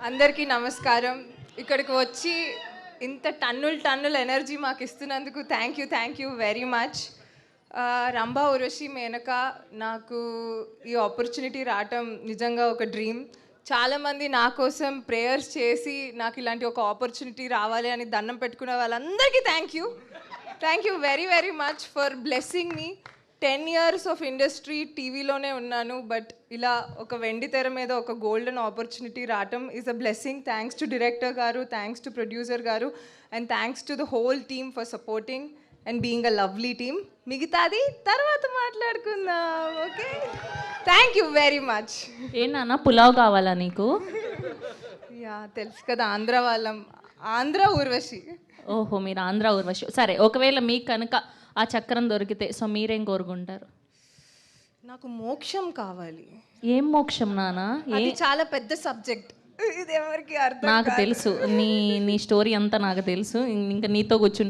అందరికీ నమస్కారం. ఇక్కడికి వచ్చి ఇంత టన్నుల ఎనర్జీ మాకు ఇస్తున్నందుకు thank you very much. Rambha Urvashi Menaka నాకు ఈ ఆపర్చునిటీ రావటం నిజంగా ఒక డ్రీమ్. చాలామంది నా కోసం ప్రేయర్స్ చేసి నాకు ఇలాంటి ఒక ఆపర్చునిటీ రావాలి అని దండం పెట్టుకునే వాళ్ళందరికీ thank you very much for blessing me. 10 years of industry టీవీలోనే ఉన్నాను, బట్ ఇలా ఒక వెండి తెర మీద ఒక గోల్డెన్ ఆపర్చునిటీ రావటం is a blessing. Thanks to director గారు, థ్యాంక్స్ టు ప్రొడ్యూసర్ గారు, and thanks to the whole team for supporting and being a lovely team. మిగతాది తర్వాత మాట్లాడుకుందాం, okay? Thank you very much. ఏంటన్నా పులావ్ కావాలా నీకు? యా, తెలుసు కదా, ఆంధ్ర వాళ్ళం. ఆంధ్ర ఊర్వశి. ఓహో, మీరు ఆంధ్ర ఊర్వశి. సరే, ఒకవేళ మీకు కనుక ఆ చక్రం దొరికితే సో మీరేం కోరుకుంటారు? నాకు మోక్షం కావాలి. ఏం మోక్షం నానా? అది చాలా పెద్ద సబ్జెక్ట్, ఇది ఎవరికి అర్థం నాకు కాదు. తెలుసు, నీ స్టోరీ అంతా నాకు తెలుసు. ఇంకా నీతో కూర్చుంటే